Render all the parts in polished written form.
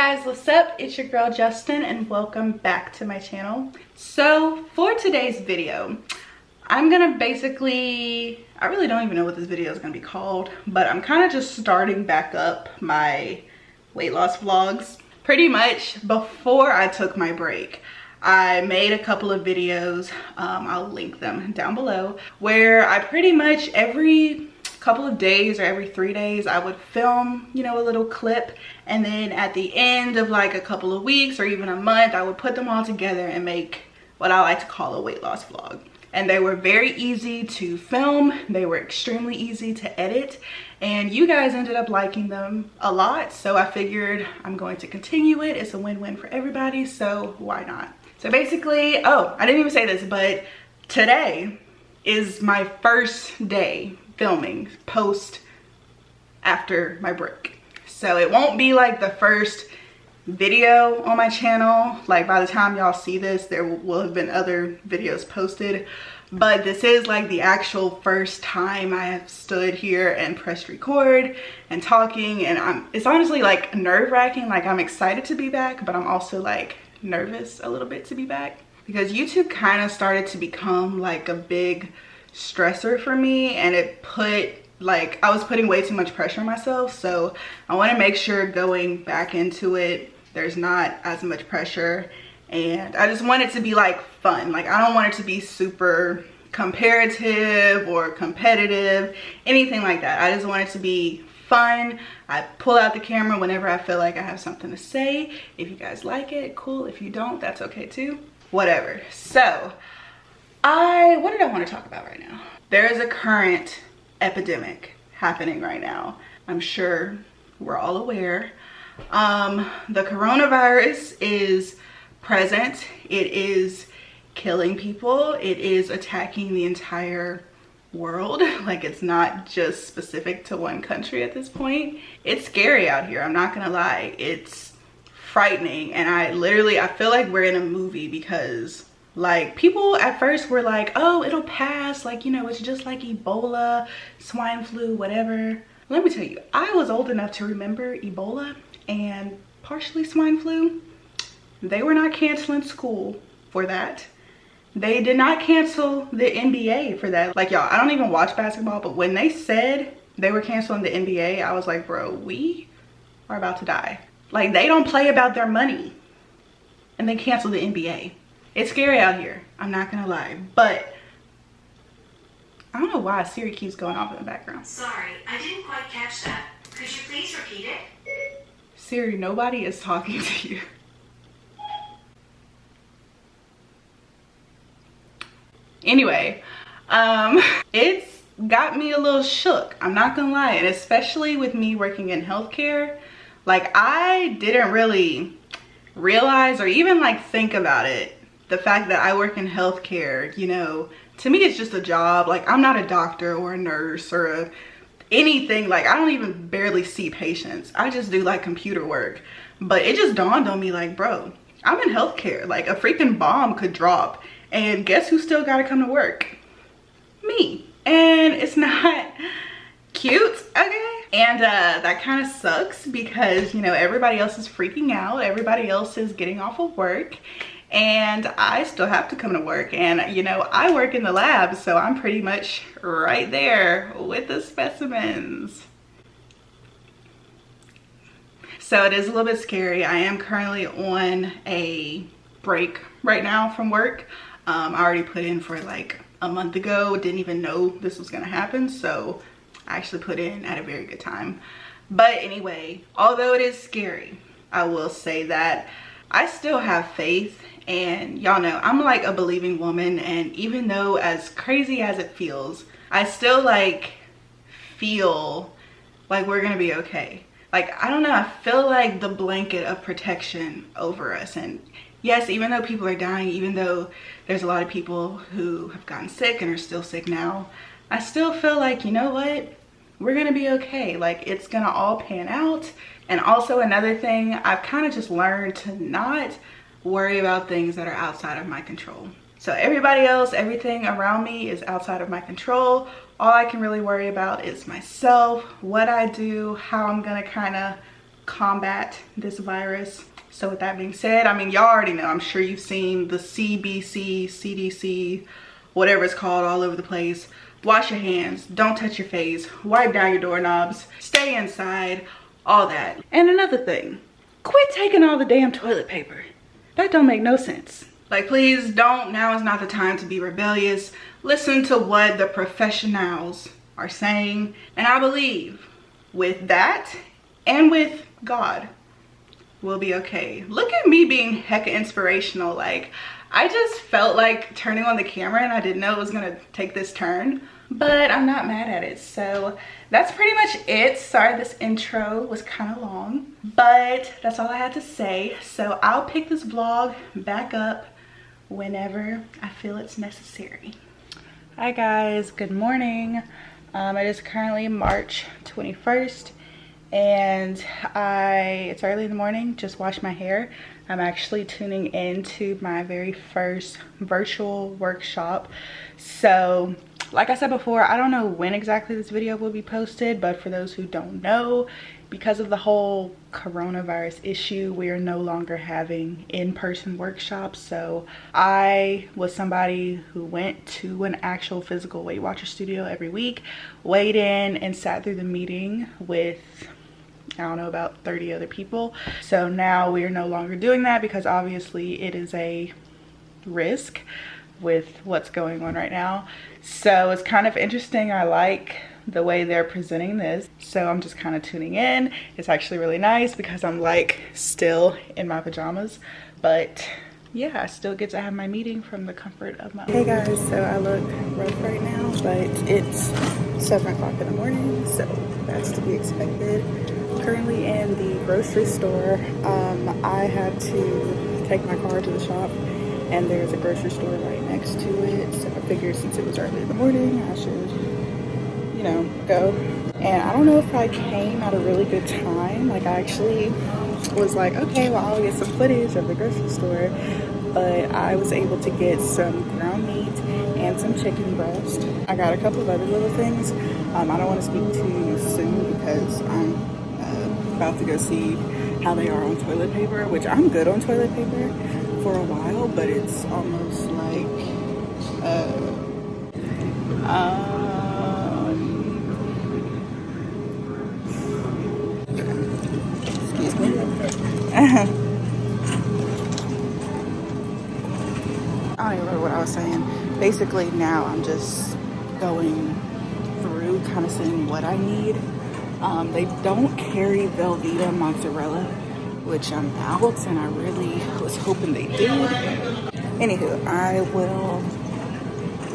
guys, what's up? It's your girl Justyn and welcome back to my channel. So for today's video, I'm gonna basically, I really don't even know what this video is gonna be called, but I'm kind of just starting back up my weight loss vlogs. Pretty much before I took my break, I made a couple of videos, I'll link them down below, where I pretty much every couple of days or every 3 days I would film, you know, a little clip, and then at the end of like a couple of weeks or even a month I would put them all together and make what I like to call a weight loss vlog. And they were very easy to film, they were extremely easy to edit, and you guys ended up liking them a lot, so I figured I'm going to continue it. It's a win-win for everybody, so why not? So basically, oh, I didn't even say this, but today is my first day filming post after my break. So it won't be like the first video on my channel. Like by the time y'all see this, there will have been other videos posted, but this is like the actual first time I have stood here and pressed record and talking, and it's honestly like nerve-wracking. Like I'm excited to be back, but I'm also like nervous a little bit to be back because YouTube kind of started to become like a big stressor for me, and it put like I was putting way too much pressure on myself. So I want to make sure going back into it there's not as much pressure, and I just want it to be like fun. Like I don't want it to be super comparative or competitive, anything like that. I just want it to be fun. I pull out the camera whenever I feel like I have something to say. If you guys like it, cool. If you don't, that's okay too, whatever. So what did I want to talk about right now? There is a current epidemic happening right now. I'm sure we're all aware. The coronavirus is present. It is killing people. It is attacking the entire world. Like it's not just specific to one country at this point. It's scary out here, I'm not gonna lie. It's frightening, and I feel like we're in a movie, because like people at first were like, oh, it'll pass, like, you know, it's just like Ebola, swine flu, whatever. Let me tell you, I was old enough to remember Ebola and partially swine flu. They were not canceling school for that. They did not cancel the NBA for that. Like y'all, I don't even watch basketball, but when they said they were canceling the NBA, I was like, bro, we are about to die. Like they don't play about their money, and they canceled the NBA. It's scary out here, I'm not gonna lie, but I don't know why Siri keeps going off in the background. Sorry, I didn't quite catch that. Could you please repeat it? Siri, nobody is talking to you. Anyway, it's got me a little shook, I'm not gonna lie, and especially with me working in healthcare. Like I didn't really realize or even like think about it. The fact that I work in healthcare, you know, to me it's just a job. Like I'm not a doctor or a nurse or anything. Like I don't even barely see patients. I just do like computer work. But it just dawned on me like, bro, I'm in healthcare. Like a freaking bomb could drop, and guess who still gotta come to work? Me. And it's not cute, okay? And that kind of sucks because, you know, everybody else is freaking out. Everybody else is getting off of work, and I still have to come to work. And, you know, I work in the lab, so I'm pretty much right there with the specimens. So it is a little bit scary. I am currently on a break right now from work. I already put in for like a month ago. Didn't even know this was gonna happen, so I actually put in at a very good time. But anyway, although it is scary, I will say that I still have faith, and y'all know I'm like a believing woman, and even though as crazy as it feels, I still like feel like we're gonna be okay. Like I don't know, I feel like the blanket of protection over us. And yes, even though people are dying, even though there's a lot of people who have gotten sick and are still sick now, I still feel like, you know what, we're gonna be okay. Like it's gonna all pan out. And also another thing, I've kind of just learned to not worry about things that are outside of my control. So everybody else, everything around me is outside of my control. All I can really worry about is myself, what I do, how I'm gonna kind of combat this virus. So with that being said, I mean, y'all already know, I'm sure you've seen the CBC, CDC, whatever it's called, all over the place. Wash your hands, don't touch your face, wipe down your doorknobs, stay inside, all that. And another thing, quit taking all the damn toilet paper. That don't make no sense. Like, please don't, now is not the time to be rebellious. Listen to what the professionals are saying. And I believe with that and with God, we'll be okay. Look at me being hecka inspirational. Like, I just felt like turning on the camera and I didn't know it was gonna take this turn, but I'm not mad at it. So that's pretty much it. Sorry this intro was kind of long, but that's all I had to say. So I'll pick this vlog back up whenever I feel it's necessary. Hi guys, good morning. It is currently March 21st and it's early in the morning, just washed my hair. I'm actually tuning into my very first virtual workshop. So like I said before, I don't know when exactly this video will be posted, but for those who don't know, because of the whole coronavirus issue, we are no longer having in-person workshops. So I was somebody who went to an actual physical Weight Watcher studio every week, weighed in and sat through the meeting with, I don't know, about 30 other people. So now we are no longer doing that because obviously it is a risk with what's going on right now. So it's kind of interesting. I like the way they're presenting this, so I'm just kind of tuning in. It's actually really nice because I'm like still in my pajamas, but yeah, I still get to have my meeting from the comfort of my own. Hey guys, so I look rough right now, but it's 7 o'clock in the morning, so that's to be expected. Currently in the grocery store. I had to take my car to the shop and there's a grocery store right next to it, so I figured since it was early in the morning I should, you know, go. And I don't know if I came at a really good time. Like, I actually was like, okay, well, I'll get some footage of the grocery store, but I was able to get some ground meat and some chicken breast. I got a couple of other little things. I don't want to speak too soon because I'm about to go see how they are on toilet paper, which I'm good on toilet paper for a while, but it's almost like excuse me. I don't even remember what I was saying. Basically now I'm just going through kind of seeing what I need. They don't carry Velveeta mozzarella, which I'm out, and I really was hoping they did. Anywho, I will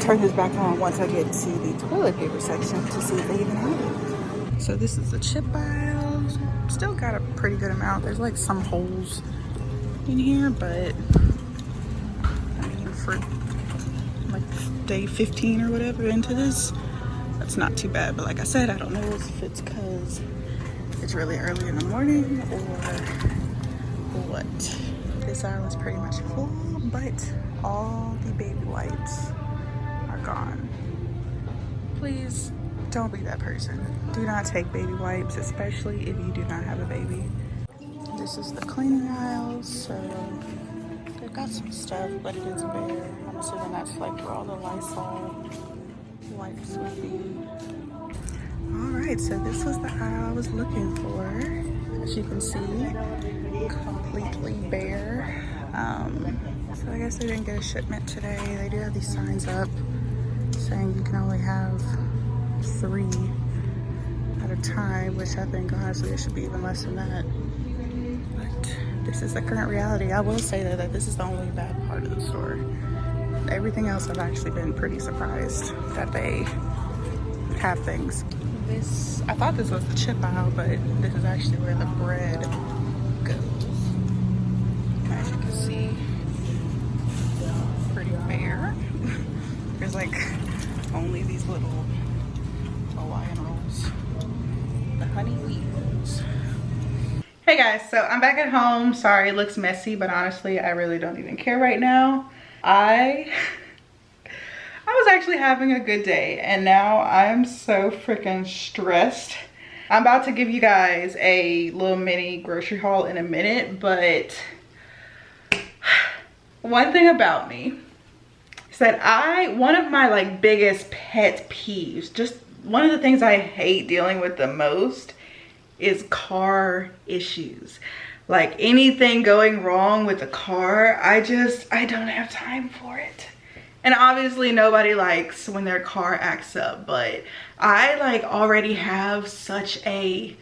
turn this back on once I get to the toilet paper section to see if they even have it. So this is the chip aisle. Still got a pretty good amount. There's like some holes in here, but I mean, for like day 15 or whatever into this, that's not too bad. But like I said, I don't know if it's because it's really early in the morning or what. This aisle is pretty much full, but all the baby wipes are gone. Please don't be that person. Do not take baby wipes, especially if you do not have a baby. This is the cleaning aisle, so they've got some stuff, but it is bare. I'm assuming that's like where all the Lysol wipes would be. Alright, so this was the aisle I was looking for. As you can see, completely bare. So I guess they didn't get a shipment today. They do have these signs up saying you can only have 3 at a time, which I think honestly it should be even less than that. But this is the current reality. I will say that this is the only bad part of the store. Everything else I've actually been pretty surprised that they have things. This, I thought this was the chip aisle, but this is actually where the bread goes. As you can see, pretty bare. There's like only these little Hawaiian rolls, the honey wheat rolls. Hey guys, so I'm back at home. Sorry, it looks messy, but honestly, I really don't even care right now. I was actually having a good day, and now I'm so freaking stressed I'm about to give you guys a little mini grocery haul in a minute, but one thing about me is that one of my like biggest pet peeves, just one of the things I hate dealing with the most is car issues. Like anything going wrong with the car, I don't have time for it. And obviously nobody likes when their car acts up, but I like already have such a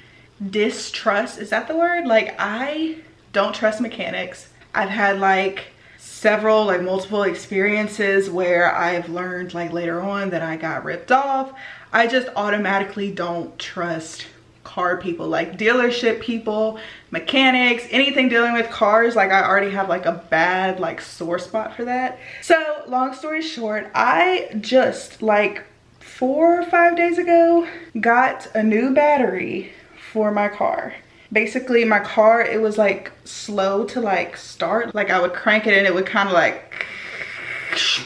distrust, is that the word? Like I don't trust mechanics. I've had like several, like multiple experiences where I've learned like later on that I got ripped off. I just automatically don't trust car people, like dealership people, mechanics, anything dealing with cars. Like I already have like a bad like sore spot for that. So long story short, I just like 4 or 5 days ago got a new battery for my car. Basically my car, it was like slow to like start. Like I would crank it and it would kind of like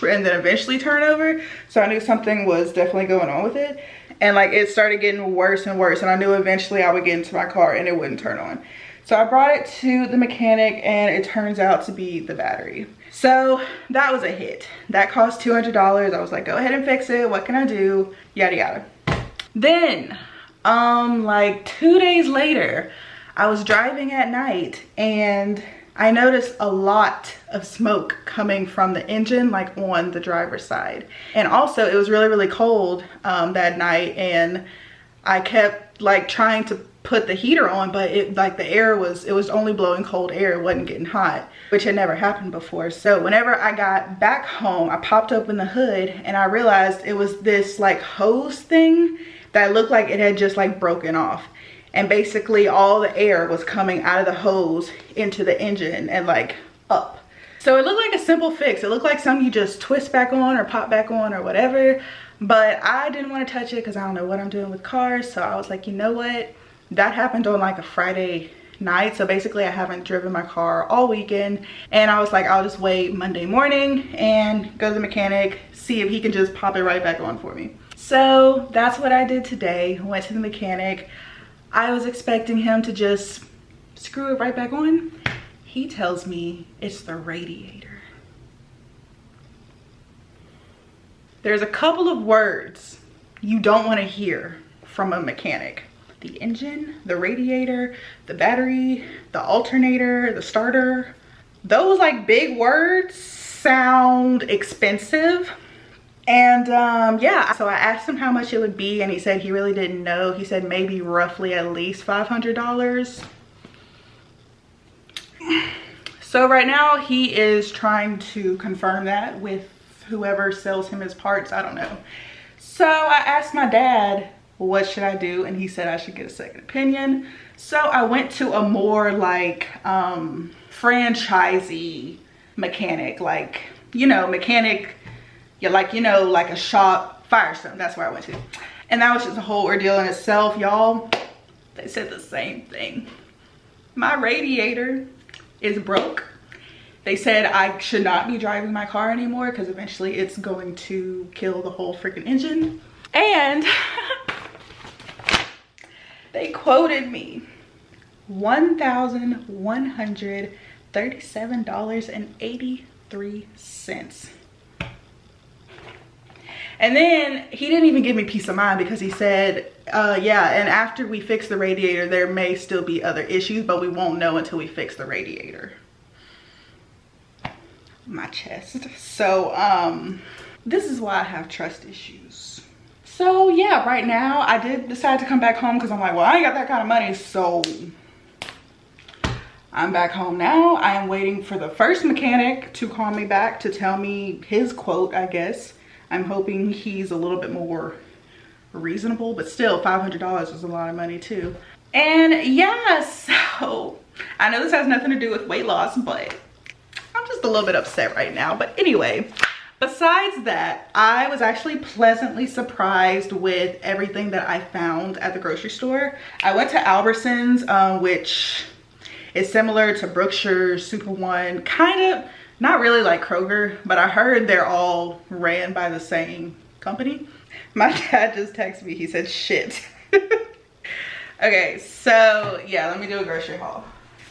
and then eventually turn over. So I knew something was definitely going on with it. And like it started getting worse and worse, and I knew eventually I would get into my car and it wouldn't turn on. So I brought it to the mechanic and it turns out to be the battery. So that was a hit. That cost $200. I was like, go ahead and fix it. What can I do? Yada yada. Then like 2 days later, I was driving at night and I noticed a lot of smoke coming from the engine, like on the driver's side. And also it was really, really cold that night, and I kept like trying to put the heater on, but it like the air was, it was only blowing cold air, it wasn't getting hot, which had never happened before. So whenever I got back home, I popped open the hood and I realized it was this like hose thing that looked like it had just like broken off. And basically all the air was coming out of the hose into the engine and like up. So it looked like a simple fix. It looked like something you just twist back on or pop back on or whatever. But I didn't want to touch it because I don't know what I'm doing with cars. So I was like, you know what? That happened on like a Friday night. So basically I haven't driven my car all weekend. And I was like, I'll just wait Monday morning and go to the mechanic, see if he can just pop it right back on for me. So that's what I did today. Went to the mechanic. I was expecting him to just screw it right back on. He tells me it's the radiator. There's a couple of words you don't want to hear from a mechanic. The engine, the radiator, the battery, the alternator, the starter. Those like big words sound expensive. And yeah, so I asked him how much it would be and he said he really didn't know. He said maybe roughly at least $500. So right now he is trying to confirm that with whoever sells him his parts. I don't know. So I asked my dad, what should I do? And he said I should get a second opinion. So I went to a more like franchisee mechanic, like, you know, mechanic. Yeah, like, you know, like a shop, Firestone, that's where I went to. And that was just a whole ordeal in itself, y'all. They said the same thing. My radiator is broke. They said I should not be driving my car anymore because eventually it's going to kill the whole freaking engine. And they quoted me $1,137.83. And then he didn't even give me peace of mind because he said, yeah, and after we fix the radiator, there may still be other issues, but we won't know until we fix the radiator. My chest. So, this is why I have trust issues. So yeah, right now I did decide to come back home because I'm like, well, I ain't got that kind of money. So I'm back home now. I am waiting for the first mechanic to call me back to tell me his quote, I guess. I'm hoping he's a little bit more reasonable, but still $500 is a lot of money too. And yeah, so I know this has nothing to do with weight loss, but I'm just a little bit upset right now. But anyway, besides that, I was actually pleasantly surprised with everything that I found at the grocery store. I went to Albertsons, which is similar to Brookshire, Super One, kind of. Not really like Kroger, but I heard they're all ran by the same company. My dad just texted me, he said, shit. Okay, so yeah, let me do a grocery haul.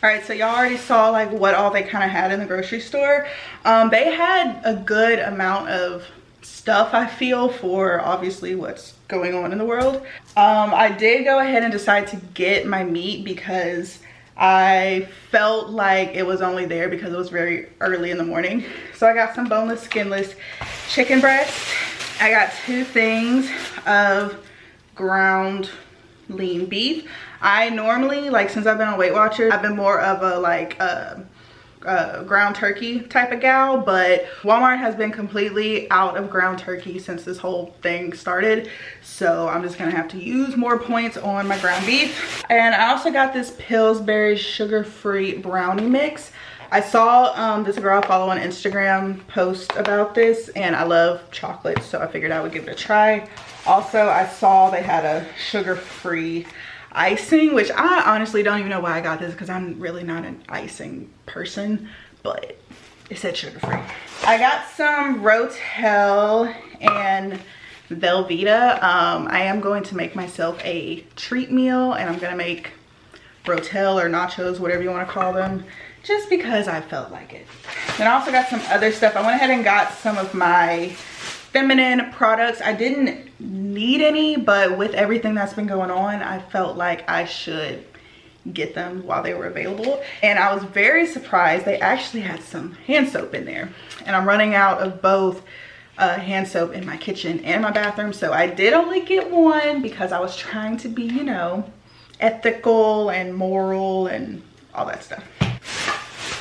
All right, so y'all already saw like what all they kind of had in the grocery store. They had a good amount of stuff, I feel, for obviously what's going on in the world. I did go ahead and decide to get my meat because I felt like it was only there because it was very early in the morning. So I got some boneless, skinless chicken breast. I got 2 things of ground lean beef. I normally, like, since I've been on Weight Watchers, I've been more of a like ground turkey type of gal, but Walmart has been completely out of ground turkey since this whole thing started, so I'm just gonna have to use more points on my ground beef. And I also got this Pillsbury sugar-free brownie mix. I saw this girl I follow on Instagram post about this, and I love chocolate, so I figured I would give it a try. Also, I saw they had a sugar-free icing, which I honestly don't even know why I got this because I'm really not an icing person, but it said sugar-free. I got some Rotel and Velveeta. I am going to make myself a treat meal, and I'm gonna make Rotel or nachos, whatever you want to call them, just because I felt like it. Then I also got some other stuff. I went ahead and got some of my feminine products. I didn't need any, but with everything that's been going on, I felt like I should get them while they were available. And I was very surprised they actually had some hand soap in there. And I'm running out of both hand soap in my kitchen and my bathroom, so I did only get one because I was trying to be, you know, ethical and moral and all that stuff.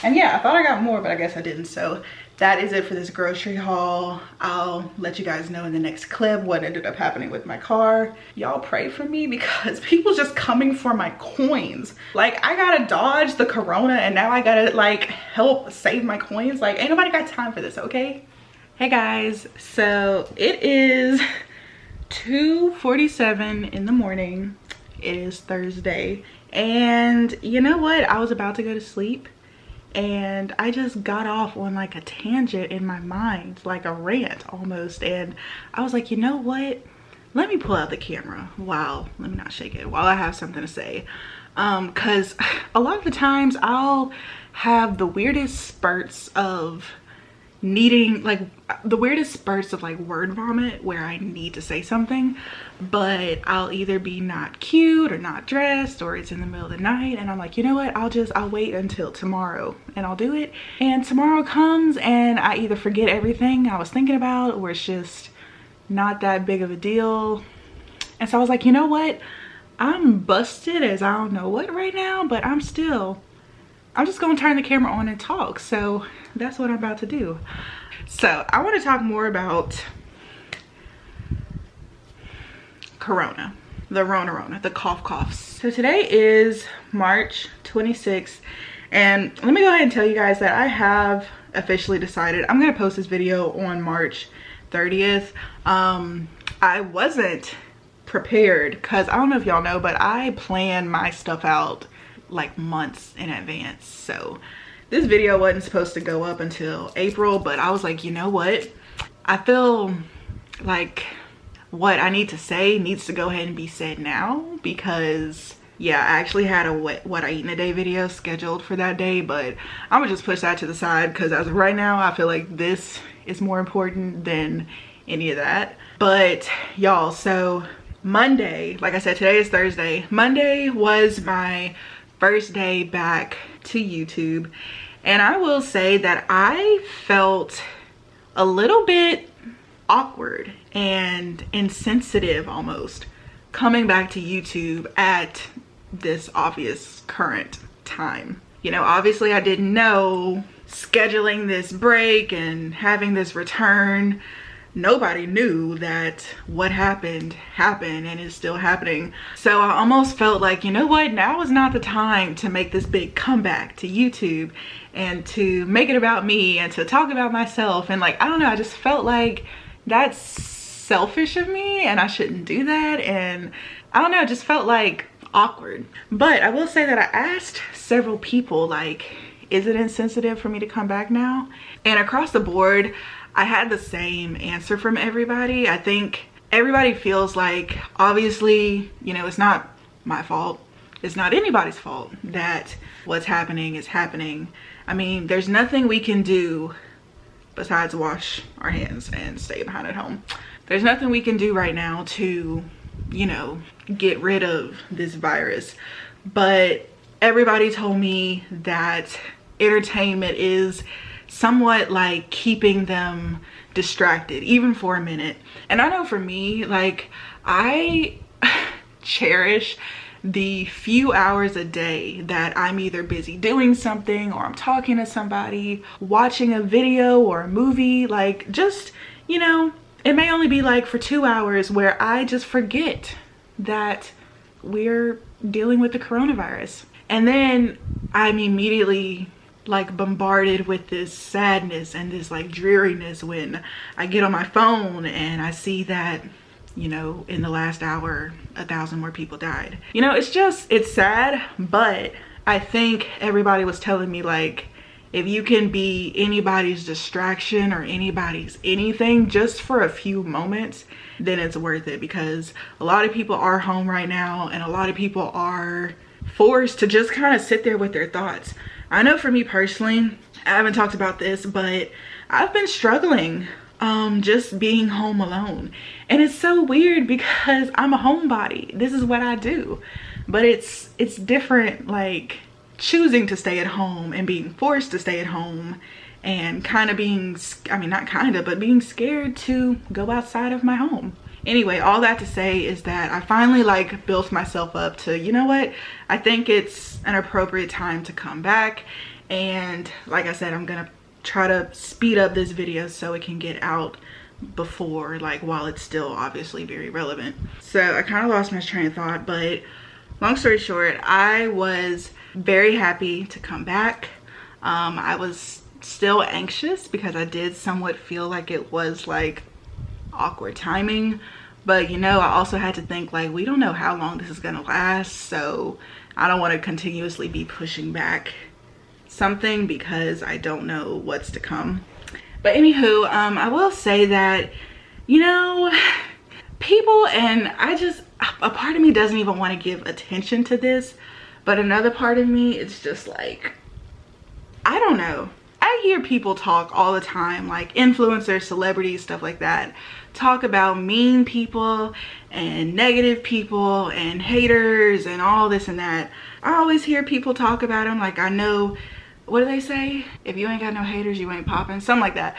And yeah, I thought I got more, but I guess I didn't. So that is it for this grocery haul. I'll let you guys know in the next clip what ended up happening with my car. Y'all pray for me because people just coming for my coins. Like, I gotta dodge the corona and now I gotta like help save my coins. Like, ain't nobody got time for this, okay? Hey guys, so it is 2:47 in the morning. It is Thursday, and you know what? I was about to go to sleep and I just got off on like a tangent in my mind, like a rant almost, and I was like, you know what, let me pull out the camera. Wow, let me not shake it while I have something to say, because a lot of the times I'll have the weirdest spurts of needing, like the weirdest spurts of like word vomit where I need to say something, but I'll either be not cute or not dressed, or it's in the middle of the night and I'm like, you know what, I'll wait until tomorrow and I'll do it. And tomorrow comes and I either forget everything I was thinking about, or it's just not that big of a deal. And so I was like, you know what, I'm busted as I don't know what right now, but I'm just gonna turn the camera on and talk. So that's what I'm about to do. So I want to talk more about corona, the rona, the coughs. So today is March 26th, and let me go ahead and tell you guys that I have officially decided I'm gonna post this video on March 30th. I wasn't prepared because I don't know if y'all know, but I plan my stuff out like months in advance. So this video wasn't supposed to go up until April, but I was like, you know what, I feel like what I need to say needs to go ahead and be said now, because yeah, I actually had a what I eat in a day video scheduled for that day, but I would just push that to the side because as of right now I feel like this is more important than any of that. But y'all, so Monday, like I said, today is Thursday. Monday was my first day back to YouTube, and I will say that I felt a little bit awkward and insensitive almost coming back to YouTube at this obvious current time. You know, obviously I didn't know scheduling this break and having this return, nobody knew that what happened and is still happening. So I almost felt like, you know what, now is not the time to make this big comeback to YouTube and to make it about me and to talk about myself. And like, I don't know, I just felt like that's selfish of me and I shouldn't do that. And I don't know, it just felt like awkward. But I will say that I asked several people, like, is it insensitive for me to come back now? And across the board, I had the same answer from everybody. I think everybody feels like, obviously, you know, it's not my fault. It's not anybody's fault that what's happening is happening. I mean, there's nothing we can do besides wash our hands and stay behind at home. There's nothing we can do right now to, you know, get rid of this virus. But everybody told me that entertainment is somewhat like keeping them distracted, even for a minute. And I know for me, like, I cherish the few hours a day that I'm either busy doing something, or I'm talking to somebody, watching a video or a movie. Like, just, you know, it may only be like for 2 hours where I just forget that we're dealing with the coronavirus. And then I'm immediately like bombarded with this sadness and this like dreariness when I get on my phone and I see that, you know, in the last hour 1,000 more people died. You know, it's sad, but I think everybody was telling me, like, if you can be anybody's distraction or anybody's anything just for a few moments, then it's worth it, because a lot of people are home right now and a lot of people are forced to just kind of sit there with their thoughts. I know for me personally, I haven't talked about this, but I've been struggling just being home alone. And it's so weird because I'm a homebody. This is what I do. But it's different, like choosing to stay at home and being forced to stay at home and kind of being, I mean, not kind of, but being scared to go outside of my home. Anyway, all that to say is that I finally like built myself up to, you know what, I think it's an appropriate time to come back. And like I said, I'm gonna try to speed up this video so it can get out before, like, while it's still obviously very relevant. So I kind of lost my train of thought, but long story short, I was very happy to come back. I was still anxious because I did somewhat feel like it was like awkward timing, but you know, I also had to think, like, we don't know how long this is gonna last, so I don't want to continuously be pushing back something because I don't know what's to come. But anywho, I will say that, you know, people, and a part of me doesn't even want to give attention to this, but another part of me is just like, I don't know. I hear people talk all the time, like influencers, celebrities, stuff like that, talk about mean people and negative people and haters and all this and that. I always hear people talk about them like, I know, what do they say? If you ain't got no haters, you ain't popping, something like that.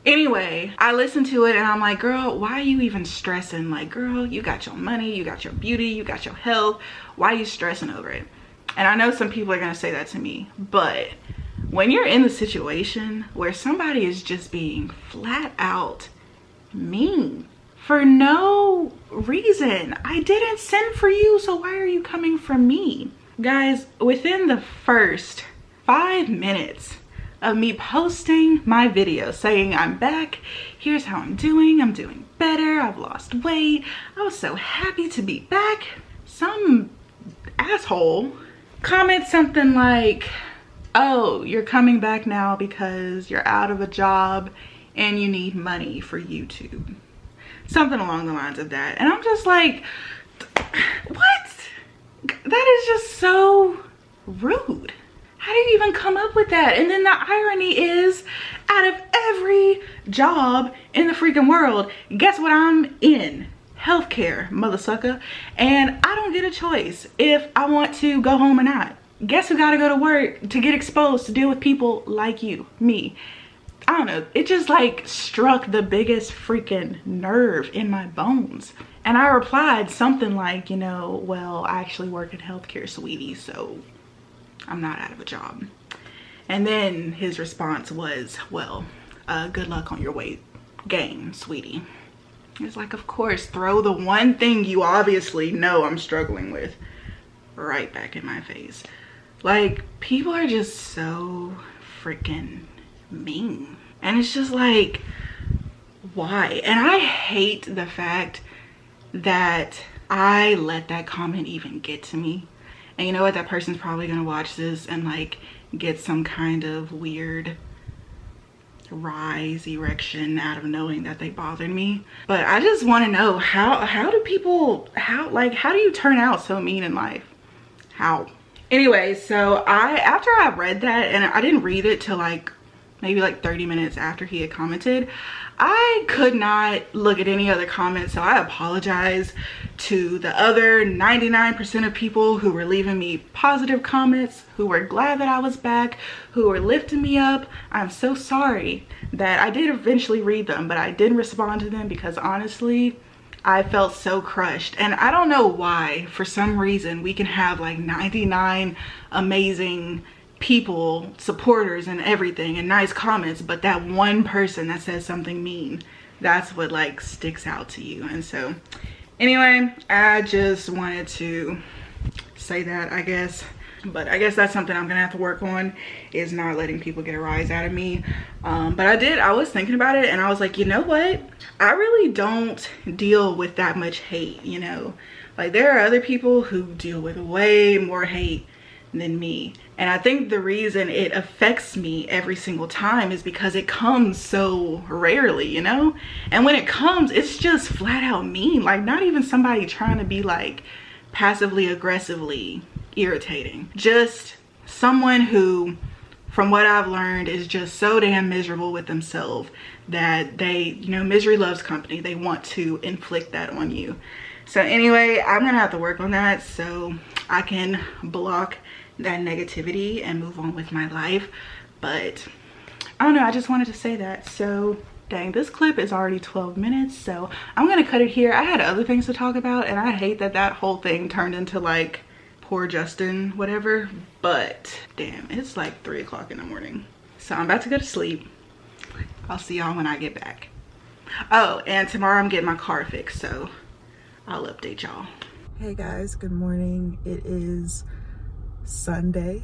Anyway, I listen to it and I'm like, girl, why are you even stressing? Like, girl, you got your money, you got your beauty, you got your health. Why are you stressing over it? And I know some people are gonna say that to me, but when you're in the situation where somebody is just being flat out mean for no reason, I didn't send for you, so why are you coming for me? Guys, within the first 5 minutes of me posting my video saying I'm back, here's how I'm doing better, I've lost weight, I was so happy to be back, some asshole comments something like, oh, you're coming back now because you're out of a job and you need money for YouTube. Something along the lines of that. And I'm just like, what? That is just so rude. How do you even come up with that? And then the irony is, out of every job in the freaking world, guess what I'm in? Healthcare, mother sucker. And I don't get a choice if I want to go home or not. Guess who gotta go to work to get exposed to deal with people like you, me? I don't know, it just like struck the biggest freaking nerve in my bones. And I replied something like, you know, well, I actually work in healthcare, sweetie, so I'm not out of a job. And then his response was, well, good luck on your weight gain, sweetie. It's like, of course, throw the one thing you obviously know I'm struggling with right back in my face. Like, people are just so freaking mean. And it's just like, why? And I hate the fact that I let that comment even get to me. And you know what? That person's probably gonna watch this and like get some kind of weird rise erection out of knowing that they bothered me. But I just want to know, how do people, how do you turn out so mean in life? How? Anyway, so after I read that, and I didn't read it till like maybe like 30 minutes after he had commented, I could not look at any other comments. So I apologize to the other 99% of people who were leaving me positive comments, who were glad that I was back, who were lifting me up. I'm so sorry that I did eventually read them, but I didn't respond to them because honestly, I felt so crushed. And I don't know why, for some reason, we can have like 99 amazing people, supporters and everything, and nice comments, but that one person that says something mean, that's what like sticks out to you. And so anyway, I just wanted to say that, I guess. But I guess that's something I'm gonna have to work on, is not letting people get a rise out of me. But I was thinking about it, and I was like, you know what, I really don't deal with that much hate, you know. Like, there are other people who deal with way more hate than me, and I think the reason it affects me every single time is because it comes so rarely, you know. And when it comes, it's just flat out mean. Like, not even somebody trying to be like passively aggressively irritating, just someone who, from what I've learned, is just so damn miserable with themselves that they, you know, misery loves company. They want to inflict that on you. So anyway, I'm gonna have to work on that so I can block that negativity and move on with my life. But I don't know, I just wanted to say that. So dang, this clip is already 12 minutes, so I'm gonna cut it here. I had other things to talk about, and I hate that that whole thing turned into like poor Justyn whatever, but damn, it's like 3 o'clock in the morning, so I'm about to go to sleep. I'll see y'all when I get back. Oh, and tomorrow I'm getting my car fixed, so I'll update y'all. Hey guys, good morning. It is Sunday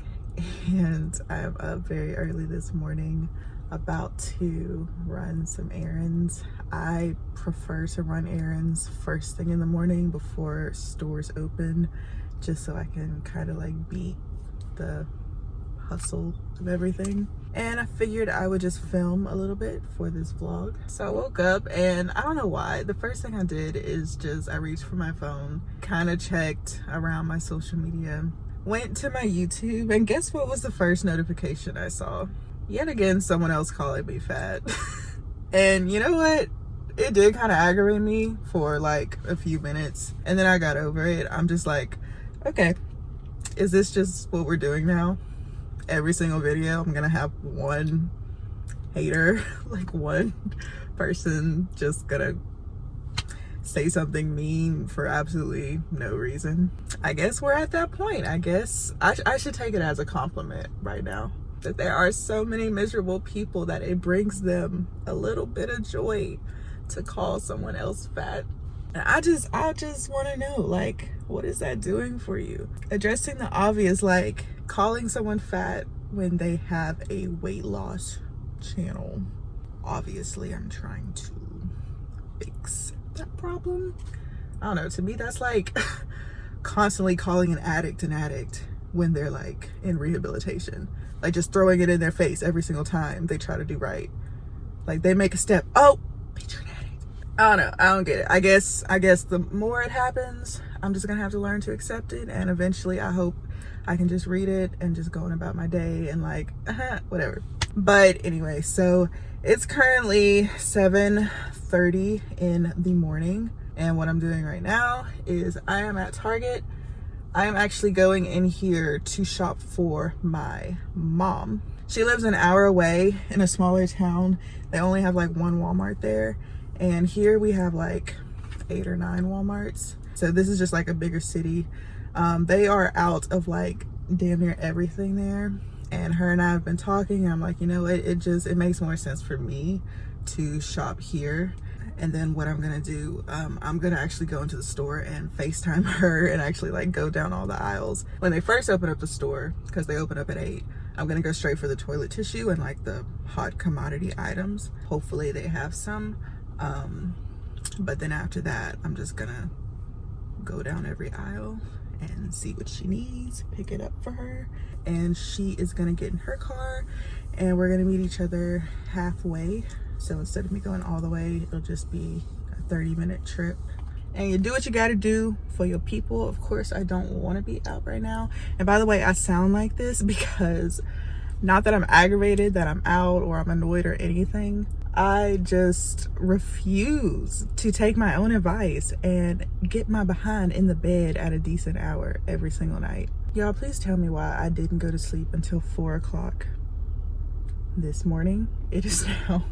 and I'm up very early this morning, about to run some errands. I prefer to run errands first thing in the morning before stores open, just so I can kind of like beat the hustle of everything. And I figured I would just film a little bit for this vlog. So I woke up and I don't know why, the first thing I did is I reached for my phone, kind of checked around my social media, went to my YouTube, and guess what was the first notification I saw? Yet again, someone else calling me fat. And you know what? It did kind of aggravate me for like a few minutes, and then I got over it. I'm just like, okay, is this just what we're doing now? Every single video I'm gonna have one hater, like one person just gonna say something mean for absolutely no reason. I guess we're at that point. I guess I should take it as a compliment right now, that there are so many miserable people that it brings them a little bit of joy to call someone else fat. And I just want to know, like, what is that doing for you? Addressing the obvious, like calling someone fat when they have a weight loss channel. Obviously, I'm trying to fix that problem. I don't know, to me that's like constantly calling an addict when they're like in rehabilitation, like just throwing it in their face every single time they try to do right. Like they make a step, oh, bitch, you're an addict. I don't know, I don't get it. I guess the more it happens, I'm just gonna have to learn to accept it, and eventually I hope I can just read it and just go on about my day and like whatever. But anyway, so it's currently 7:30 in the morning, and what I'm doing right now is I am at Target. I am actually going in here to shop for my mom. She lives an hour away in a smaller town. They only have like one Walmart there, and here we have like 8 or 9 Walmarts. So this is just like a bigger city. They are out of like damn near everything there, and her and I have been talking, and I'm like, you know, it makes more sense for me to shop here. And then what I'm gonna do, I'm gonna actually go into the store and FaceTime her and actually like go down all the aisles. When they first open up the store, because they open up at 8, I'm gonna go straight for the toilet tissue and like the hot commodity items. Hopefully they have some, but then after that, I'm just gonna go down every aisle and see what she needs, pick it up for her, and she is gonna get in her car and we're gonna meet each other halfway. So instead of me going all the way, it'll just be a 30-minute trip. And you do what you gotta do for your people. Of course, I don't want to be out right now. And by the way, I sound like this because not that I'm aggravated that I'm out or I'm annoyed or anything. I just refuse to take my own advice and get my behind in the bed at a decent hour every single night. Y'all, please tell me why I didn't go to sleep until 4 o'clock this morning. It is now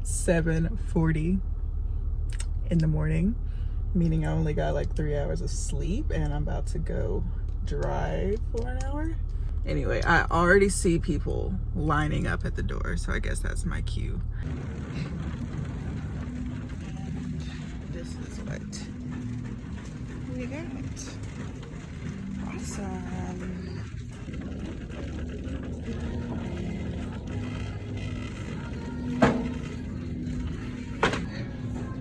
7:40 in the morning, meaning I only got like 3 hours of sleep, and I'm about to go drive for an hour. Anyway, I already see people lining up at the door, so I guess that's my cue. And this is what we got. Awesome.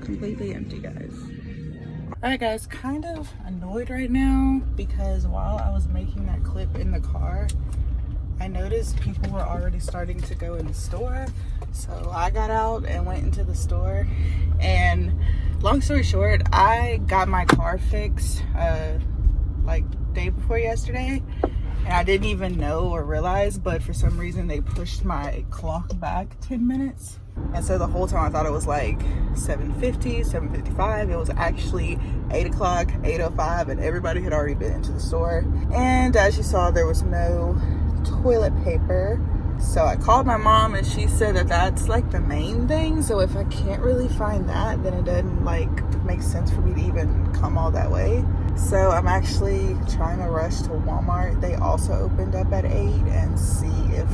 Completely empty, guys. Alright guys, kind of annoyed right now because while I was making that clip in the car, I noticed people were already starting to go in the store. So I got out and went into the store, and long story short, I got my car fixed like day before yesterday, and I didn't even know or realize, but for some reason they pushed my clock back 10 minutes. And so the whole time I thought it was like 7:50, 7:55. It was actually 8 o'clock, 8:05, and everybody had already been into the store. And as you saw, there was no toilet paper. So I called my mom, and she said that that's like the main thing. So if I can't really find that, then it doesn't like make sense for me to even come all that way. So I'm actually trying to rush to Walmart. They also opened up at 8, and see if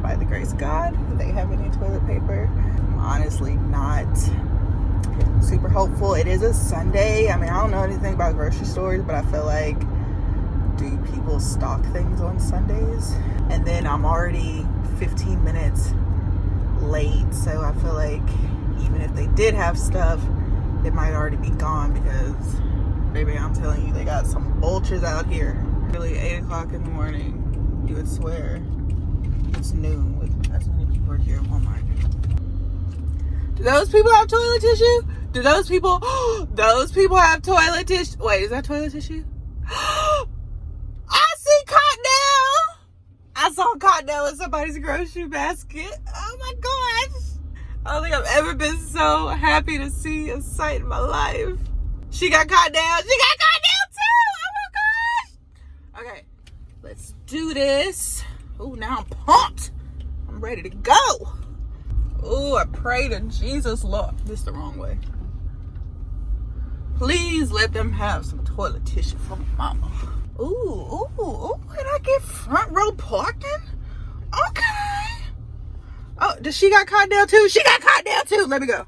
by the grace of God they have any toilet paper. I'm honestly not super hopeful. It is a Sunday. I mean, I don't know anything about grocery stores, but I feel like, do people stock things on Sundays? And then I'm already 15 minutes late, so I feel like even if they did have stuff, it might already be gone because, baby, I'm telling you, they got some vultures out here. Really, 8 o'clock in the morning, you would swear it's noon with as many people are here at Walmart. Do those people have toilet tissue? Do those people have toilet tissue? Wait, is that toilet tissue? I see Cottonelle. I saw Cottonelle in somebody's grocery basket. Oh my gosh. I don't think I've ever been so happy to see a sight in my life. She got Cottonelle. She got Cottonelle too. Oh my gosh. Okay, let's do this. Oh, now I'm pumped. I'm ready to go. Oh, I pray to Jesus, Lord. This is the wrong way. Please let them have some toilet tissue for mama. Ooh, can I get front row parking? Okay. Oh, does she got Cottonelle too? She got Cottonelle too. Let me go.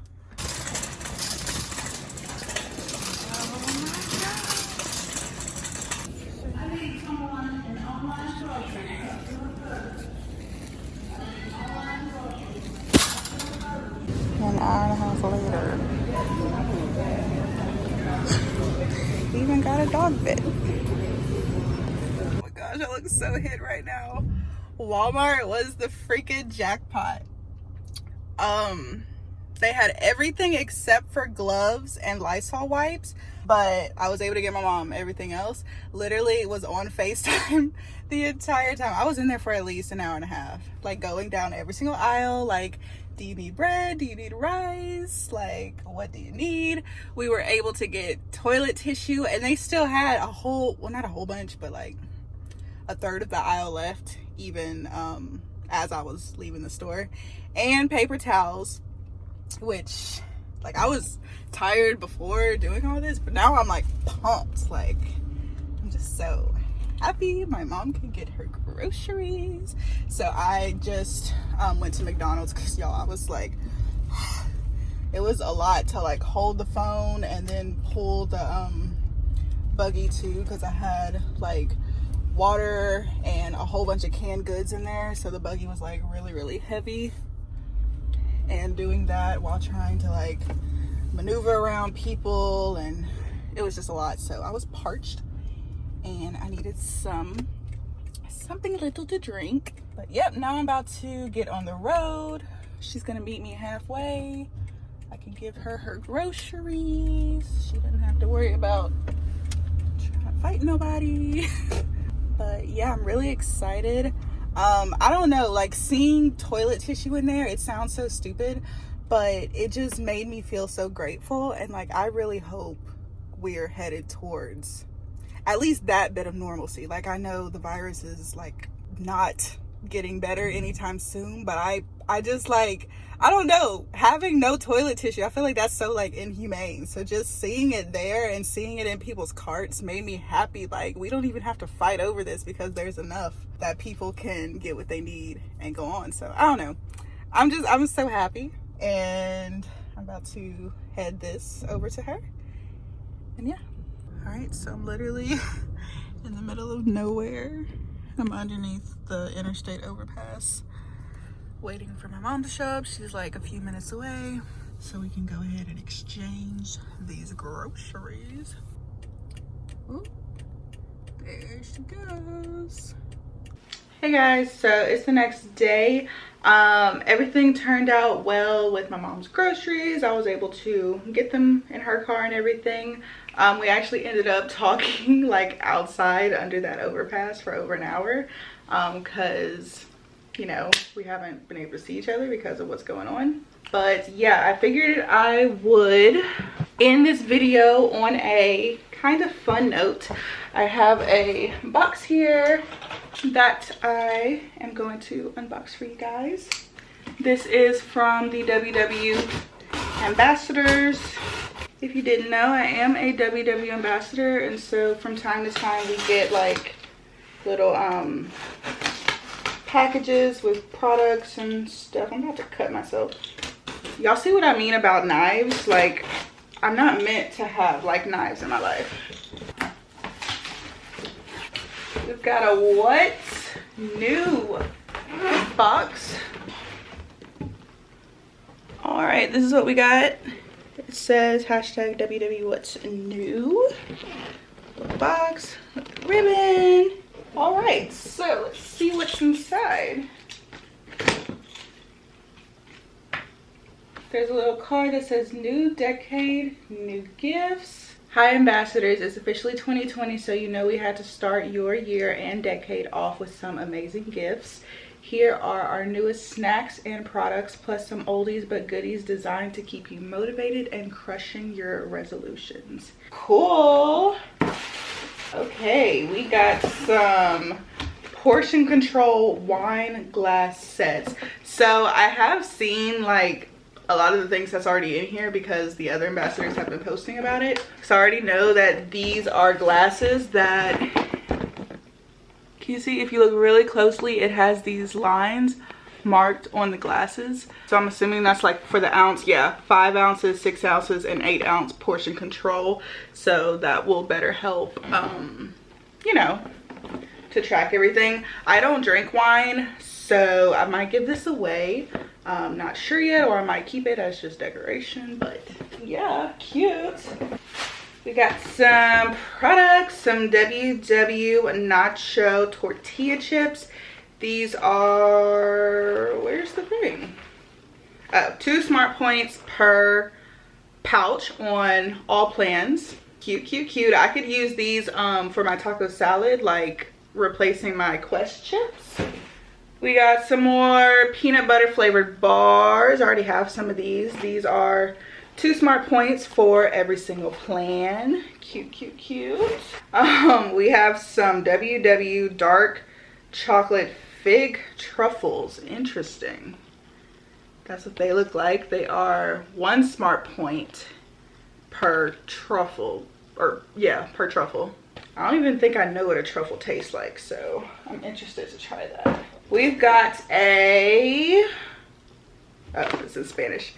An hour and a half later. Even got a dog bit. Oh my gosh, I look so hit right now. Walmart was the freaking jackpot. They had everything except for gloves and Lysol wipes, but I was able to get my mom everything else. Literally was on FaceTime the entire time. I was in there for at least an hour and a half, like going down every single aisle, like, do you need bread? Do you need rice? Like, what do you need? We were able to get toilet tissue, and they still had a whole, well, not a whole bunch, but like a third of the aisle left, even as I was leaving the store, and paper towels, which, like, I was tired before doing all this, but now I'm like pumped. Like, I'm just so happy my mom can get her groceries. So I just went to McDonald's because, y'all, I was like, it was a lot to like hold the phone and then pull the buggy too, because I had like water and a whole bunch of canned goods in there, so the buggy was like really heavy, and doing that while trying to like maneuver around people, and it was just a lot. So I was parched and I needed some something little to drink. But yep, now I'm about to get on the road. She's gonna meet me halfway. I can give her her groceries. She doesn't have to worry about trying to fight nobody. But yeah, I'm really excited. I don't know, like seeing toilet tissue in there, it sounds so stupid, but it just made me feel so grateful. And like, I really hope we're headed towards at least that bit of normalcy. Like, I know the virus is like not getting better anytime soon, but I just like, I don't know, having no toilet tissue, I feel like that's so like inhumane. So just seeing it there and seeing it in people's carts made me happy. Like, we don't even have to fight over this because there's enough that people can get what they need and go on. So I don't know, I'm so happy, and I'm about to head this over to her. And yeah, all right, so I'm literally in the middle of nowhere. I'm underneath the interstate overpass waiting for my mom to show up. She's like a few minutes away, so we can go ahead and exchange these groceries. Ooh, there she goes. Hey guys, so it's the next day. Everything turned out well with my mom's groceries. I was able to get them in her car and everything. We actually ended up talking like outside under that overpass for over an hour because, you know, we haven't been able to see each other because of what's going on. But yeah, I figured I would end this video on a kind of fun note. I have a box here that I am going to unbox for you guys. This is from the WW ambassadors. If you didn't know, I am a WW ambassador, and so from time to time we get like little packages with products and stuff. I'm about to cut myself. Y'all see what I mean about knives? Like, I'm not meant to have like knives in my life. We've got a what? New box. All right, this is what we got. It says hashtag WW what's new. Little box, ribbon. All right, so let's see what's inside. There's a little card that says new decade, new gifts. Hi ambassadors, it's officially 2020, so you know we had to start your year and decade off with some amazing gifts. Here are our newest snacks and products, plus some oldies but goodies designed to keep you motivated and crushing your resolutions. Cool. Okay, we got some portion control wine glass sets. So I have seen like a lot of the things that's already in here because the other ambassadors have been posting about it. So I already know that these are glasses that, can you see, if you look really closely, it has these lines marked on the glasses. So I'm assuming that's like for the ounce, yeah, 5 ounces, 6 ounces, and 8 ounce portion control. So that will better help, you know, to track everything. I don't drink wine, so I might give this away. Not sure yet, or I might keep it as just decoration, but yeah, cute. We got some products, some WW nacho tortilla chips. These are, where's the thing? Oh, 2 smart points per pouch on all plans. Cute, cute, cute. I could use these for my taco salad, like replacing my Quest chips. We got some more peanut butter flavored bars. I already have some of these. These are 2 smart points for every single plan. Cute, cute, cute. We have some WW dark chocolate fig truffles. Interesting. That's what they look like. They are 1 smart point per truffle. Or yeah, per truffle. I don't even think I know what a truffle tastes like, so I'm interested to try that. We've got a, oh, this is Spanish,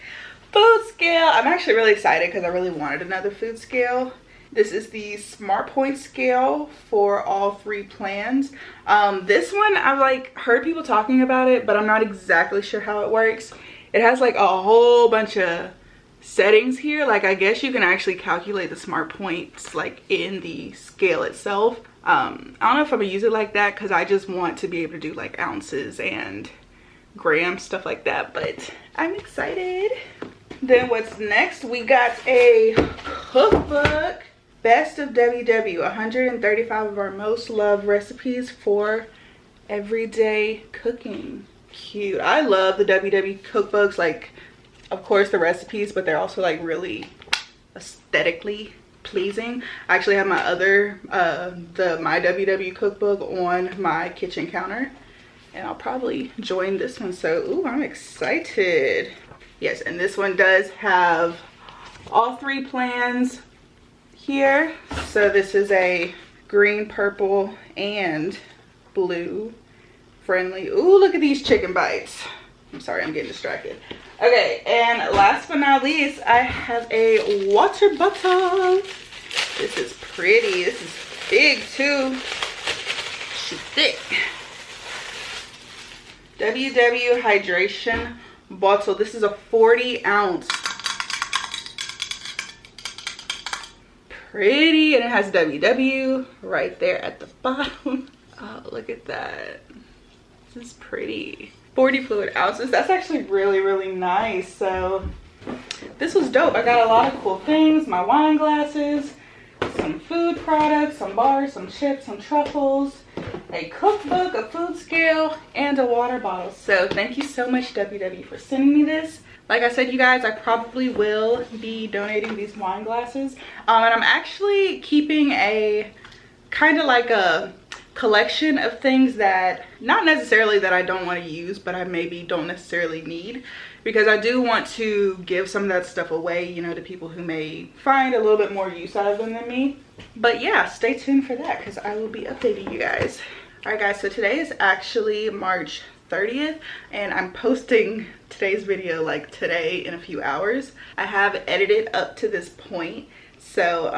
food scale. I'm actually really excited because I really wanted another food scale. This is the Smart Point scale for all 3 plans. This one, I've like heard people talking about it, but I'm not exactly sure how it works. It has like a whole bunch of settings here. Like, I guess you can actually calculate the smart points like in the scale itself. I don't know if I'm gonna use it like that because I just want to be able to do like ounces and grams, stuff like that, but I'm excited. Then what's next? We got a cookbook. Best of WW, 135 of our most loved recipes for everyday cooking. Cute. I love the WW cookbooks, like of course the recipes, but they're also like really aesthetically pleasing. I actually have my other my WW cookbook on my kitchen counter, and I'll probably join this one, so ooh, I'm excited. Yes, and this one does have all 3 plans here. So this is a green, purple, and blue friendly. Ooh, look at these chicken bites. I'm sorry, I'm getting distracted. Okay, and last but not least, I have a water bottle. This is pretty. This is big too. She's thick. WW hydration bottle. This is a 40 ounce. Pretty, and it has WW right there at the bottom. Oh, look at that. This is pretty. 40 fluid ounces. That's actually really, really nice. So this was dope. I got a lot of cool things. My wine glasses, some food products, some bars, some chips, some truffles, a cookbook, a food scale, and a water bottle. So thank you so much, WW, for sending me this. Like I said, you guys, I probably will be donating these wine glasses. And I'm actually keeping a kind of like a collection of things that, not necessarily that I don't want to use, but I maybe don't necessarily need, because I do want to give some of that stuff away, you know, to people who may find a little bit more use out of them than me. But yeah, stay tuned for that because I will be updating you guys. All right, guys, so today is actually March 30th, and I'm posting today's video like today in a few hours. I have edited up to this point, so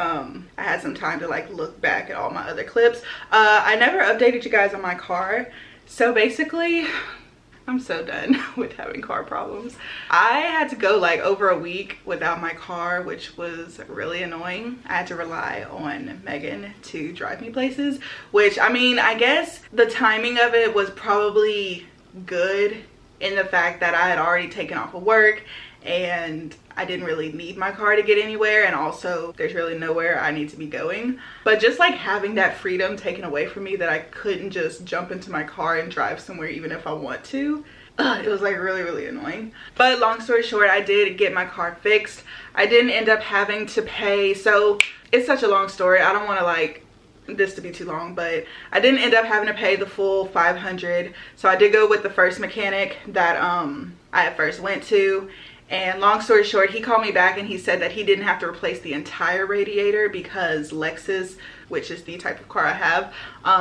I had some time to like look back at all my other clips. I never updated you guys on my car, so basically I'm so done with having car problems. I had to go like over a week without my car, which was really annoying. I had to rely on Megan to drive me places, which, I mean, I guess the timing of it was probably good in the fact that I had already taken off of work and I didn't really need my car to get anywhere, and also there's really nowhere I need to be going. But just like having that freedom taken away from me, that I couldn't just jump into my car and drive somewhere even if I want to, it was like really, really annoying. But long story short, I did get my car fixed. I didn't end up having to pay, so it's such a long story. I don't want to like this to be too long, but I didn't end up having to pay the full $500. So I did go with the first mechanic that I at first went to, and long story short, he called me back and he said that he didn't have to replace the entire radiator because Lexus, which is the type of car I have,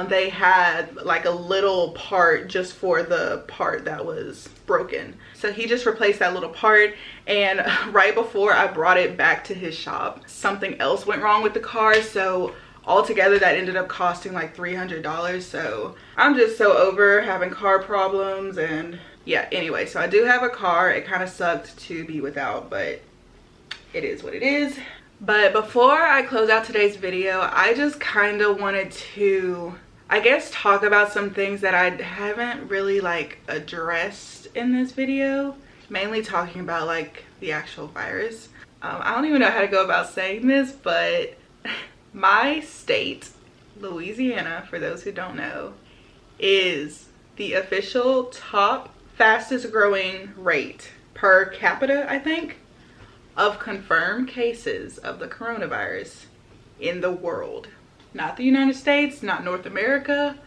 they had like a little part just for the part that was broken. So he just replaced that little part, and right before I brought it back to his shop, something else went wrong with the car. So altogether that ended up costing like $300. So I'm just so over having car problems. And yeah, anyway, so I do have a car. It kind of sucked to be without, but it is what it is. But before I close out today's video, I just kind of wanted to, I guess, talk about some things that I haven't really like addressed in this video, mainly talking about like the actual virus. I don't even know how to go about saying this, but my state, Louisiana, for those who don't know, is the official top fastest growing rate per capita, I think, of confirmed cases of the coronavirus in the world. Not the United States, not North America,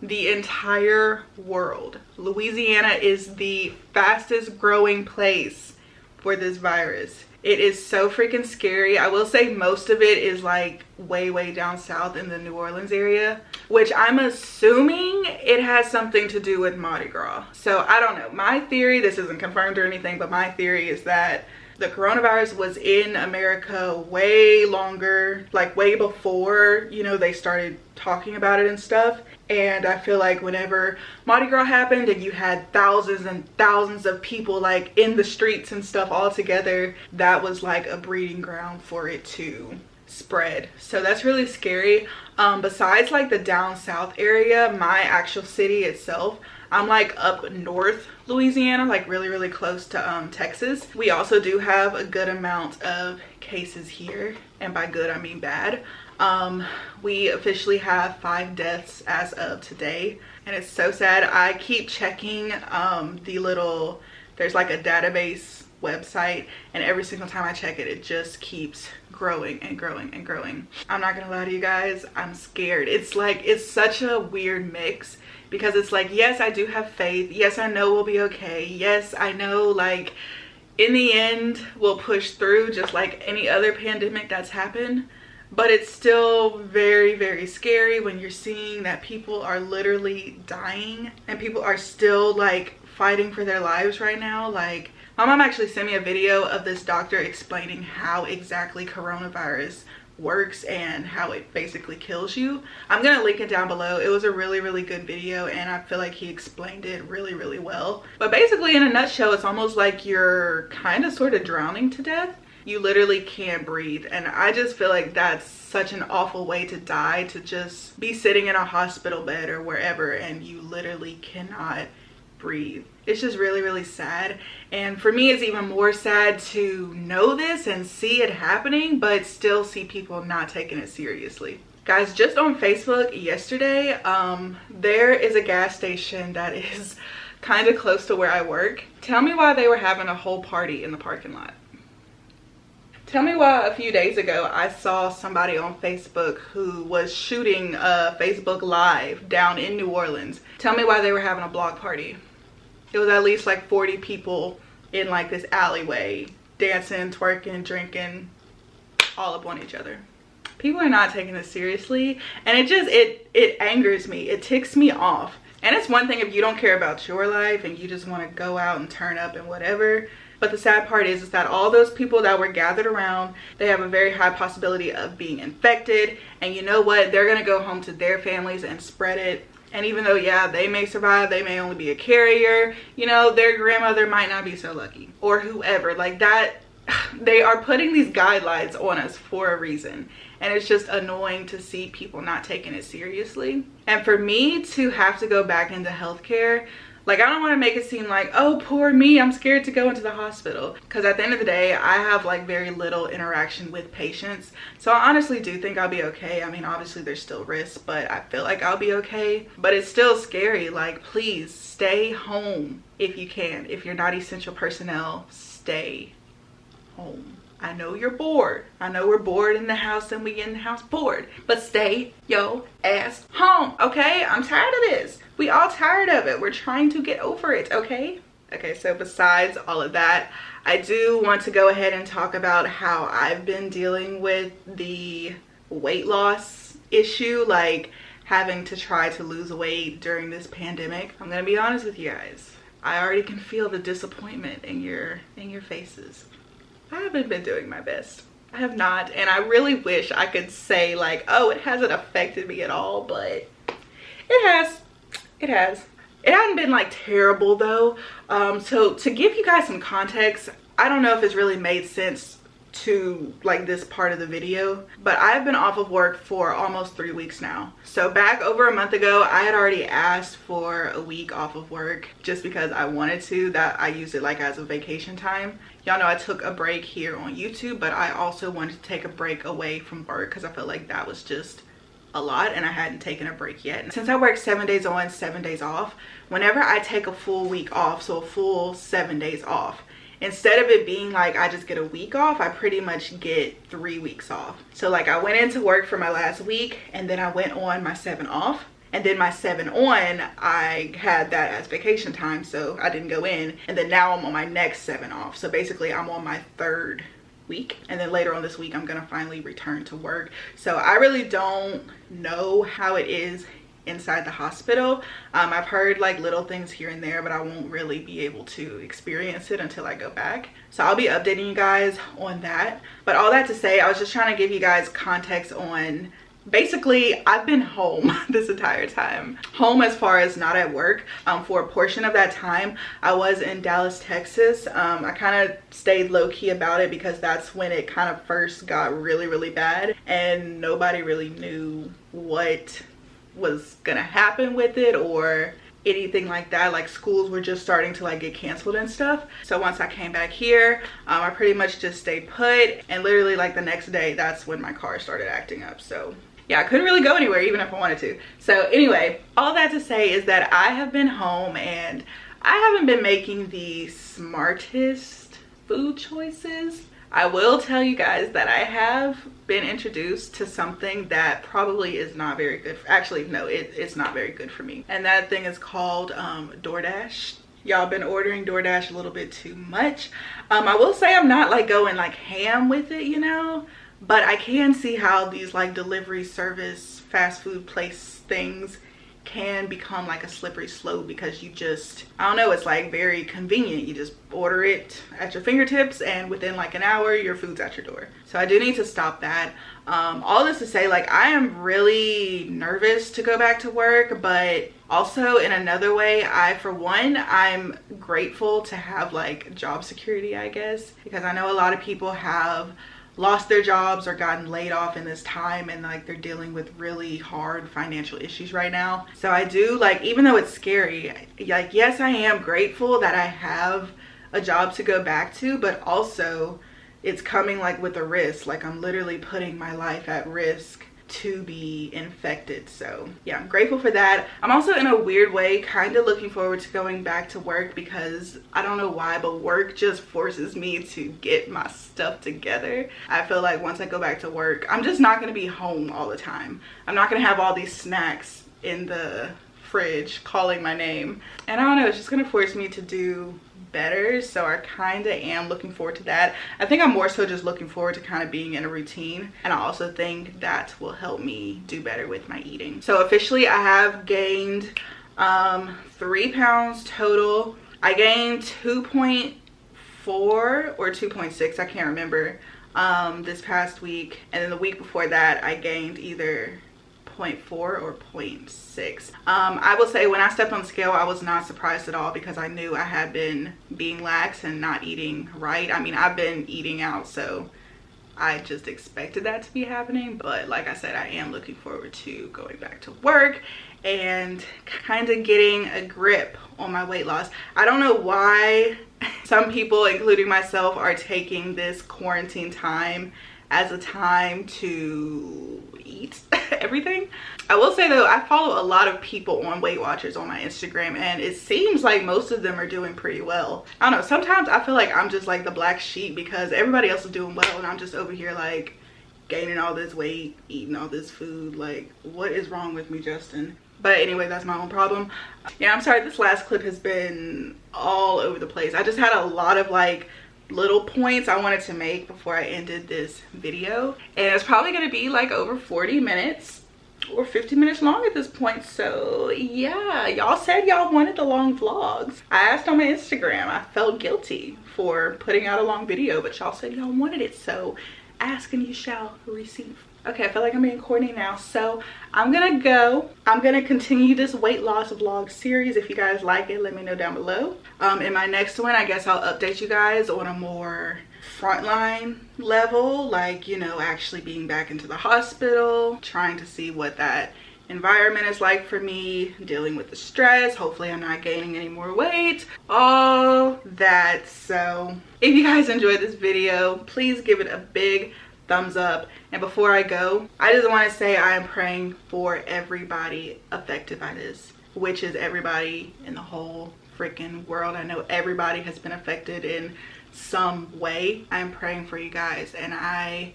the entire world. Louisiana is the fastest growing place for this virus. It is so freaking scary. I will say most of it is like way down south in the New Orleans area, which I'm assuming it has something to do with Mardi Gras. So I don't know. My theory, this isn't confirmed or anything, but my theory is that the coronavirus was in America way longer, like way before, you know, they started talking about it and stuff. And I feel like whenever Mardi Gras happened and you had thousands and thousands of people like in the streets and stuff all together, that was like a breeding ground for it to spread. So that's really scary. Besides like the down south area, my actual city itself, I'm like up north Louisiana, like really close to Texas. We also do have a good amount of cases here, and by good I mean bad. We officially have 5 deaths as of today, and it's so sad. I keep checking there's like a database website, and every single time I check it, it just keeps growing and growing and growing. I'm not gonna lie to you guys, I'm scared. It's such a weird mix, because it's like, yes, I do have faith, yes, I know we'll be okay, yes, I know like in the end we'll push through, just like any other pandemic that's happened. But it's still very scary when you're seeing that people are literally dying, and people are still like fighting for their lives right now. Like, my mom actually sent me a video of this doctor explaining how exactly coronavirus works and how it basically kills you. I'm gonna link it down below. It was a really good video, and I feel like he explained it really well. But basically, in a nutshell, it's almost like you're kind of sort of drowning to death. You literally can't breathe, and I just feel like that's such an awful way to die, to just be sitting in a hospital bed or wherever and you literally cannot breathe. It's just really sad, and for me it's even more sad to know this and see it happening, but still see people not taking it seriously. Guys, just on Facebook yesterday, there is a gas station that is kind of close to where I work. Tell me why they were having a whole party in the parking lot. Tell me why a few days ago I saw somebody on Facebook who was shooting a Facebook Live down in New Orleans. Tell me why they were having a block party. It was at least like 40 people in like this alleyway, dancing, twerking, drinking, all up on each other. People are not taking this seriously, and it angers me. It ticks me off. And it's one thing if you don't care about your life and you just want to go out and turn up and whatever. But the sad part is that all those people that were gathered around, they have a very high possibility of being infected. And you know what? They're going to go home to their families and spread it. And even though, yeah, they may survive, they may only be a carrier, you know, their grandmother might not be so lucky. Or whoever. Like that, they are putting these guidelines on us for a reason. And it's just annoying to see people not taking it seriously. And for me to have to go back into healthcare, like, I don't want to make it seem like, oh, poor me, I'm scared to go into the hospital. Because at the end of the day, I have like very little interaction with patients. So I honestly do think I'll be okay. I mean, obviously there's still risks, but I feel like I'll be okay. But it's still scary. Like, please stay home if you can. If you're not essential personnel, stay home. I know you're bored. I know we're bored in the house and we get in the house bored. But stay yo ass home, okay? I'm tired of this. We all tired of it. We're trying to get over it, okay? Okay, so besides all of that, I do want to go ahead and talk about how I've been dealing with the weight loss issue, like having to try to lose weight during this pandemic. I'm gonna be honest with you guys. I already can feel the disappointment in your faces. I haven't been doing my best. I have not, and I really wish I could say like, oh, it hasn't affected me at all, but it has. It has. It hasn't been like terrible though. So to give you guys some context, I don't know if it's really made sense to like this part of the video, but I've been off of work for almost 3 weeks now. So back over a month ago, I had already asked for a week off of work just because I wanted to, that I used it like as a vacation time. Y'all know I took a break here on YouTube, but I also wanted to take a break away from work because I felt like that was just a lot and I hadn't taken a break yet. And since I work 7 days on, 7 days off, whenever I take a full week off, so a full 7 days off, instead of it being like I just get a week off, I pretty much get 3 weeks off. So like I went into work for my last week, and then I went on my 7 off, and then my 7 on, I had that as vacation time, so I didn't go in. And then now I'm on my next 7 off. So basically I'm on my 3rd week, and then later on this week I'm gonna finally return to work. So I really don't know how it is inside the hospital. I've heard like little things here and there, but I won't really be able to experience it until I go back. So I'll be updating you guys on that. But all that to say, I was just trying to give you guys context on basically I've been home this entire time. Home as far as not at work. For a portion of that time I was in Dallas, Texas. I kind of stayed low-key about it because that's when it kind of first got really bad and nobody really knew what was gonna happen with it or anything like that. Like schools were just starting to like get canceled and stuff. So once I came back here, I pretty much just stayed put, and literally like the next day that's when my car started acting up. So yeah, I couldn't really go anywhere even if I wanted to. So anyway, all that to say is that I have been home and I haven't been making the smartest food choices. I will tell you guys that I have been introduced to something that probably is not very good. Actually, no, it's not very good for me. And that thing is called DoorDash. Y'all been ordering DoorDash a little bit too much. I will say I'm not like going like ham with it, you know, but I can see how these like delivery service fast food place things can become like a slippery slope because you just, I don't know, it's like very convenient. You just order it at your fingertips and within like an hour your food's at your door. So I do need to stop that. All this to say, like, I am really nervous to go back to work, but also in another way, for one, I'm grateful to have like job security, I guess, because I know a lot of people have lost their jobs or gotten laid off in this time, and like they're dealing with really hard financial issues right now. So I do, like, even though it's scary, like, yes, I am grateful that I have a job to go back to, but also it's coming like with a risk. Like, I'm literally putting my life at risk to be infected. So yeah, I'm grateful for that. I'm also in a weird way kind of looking forward to going back to work because I don't know why, but work just forces me to get my stuff together. I feel like once I go back to work, I'm just not going to be home all the time. I'm not going to have all these snacks in the fridge calling my name, and I don't know, it's just going to force me to do better. So I kind of am looking forward to that. I think I'm more so just looking forward to kind of being in a routine, and I also think that will help me do better with my eating. So officially I have gained 3 pounds total. I gained 2.4 or 2.6, I can't remember, this past week, and then the week before that I gained either 0.4 or 0.6. I will say when I stepped on the scale, I was not surprised at all because I knew I had been being lax and not eating right. I mean, I've been eating out, so I just expected that to be happening. But like I said, I am looking forward to going back to work and kind of getting a grip on my weight loss. I don't know why some people, including myself, are taking this quarantine time as a time to eat everything. I will say though, I follow a lot of people on Weight Watchers on my Instagram, and it seems like most of them are doing pretty well. I don't know, sometimes I feel like I'm just like the black sheep because everybody else is doing well and I'm just over here like gaining all this weight, eating all this food. Like, what is wrong with me, Justyn? But anyway, that's my own problem. Yeah, I'm sorry, this last clip has been all over the place. I just had a lot of like little points I wanted to make before I ended this video, and it's probably gonna be like over 40 minutes or 50 minutes long at this point. So yeah, y'all said y'all wanted the long vlogs. I asked on my Instagram. I felt guilty for putting out a long video, but y'all said y'all wanted it, so ask and you shall receive. Okay, I feel like I'm being corny now, so I'm gonna go. I'm gonna continue this weight loss vlog series. If you guys like it, let me know down below. In my next one, I guess I'll update you guys on a more frontline level, like, you know, actually being back into the hospital, trying to see what that environment is like for me, dealing with the stress. Hopefully I'm not gaining any more weight, all that. So if you guys enjoyed this video, please give it a big thumbs up. And before I go, I just want to say I am praying for everybody affected by this, which is everybody in the whole freaking world. I know everybody has been affected in some way. I am praying for you guys, and I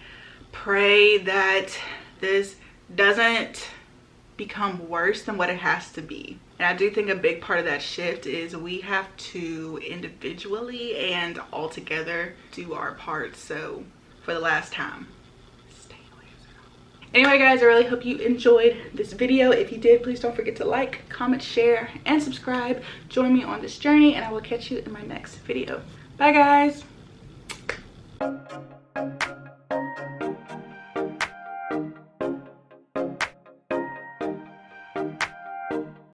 pray that this doesn't become worse than what it has to be. And I do think a big part of that shift is we have to individually and all together do our part. So for the last time, stay away. Anyway guys, I really hope you enjoyed this video. If you did, please don't forget to like, comment, share, and subscribe. Join me on this journey, and I will catch you in my next video. Bye guys.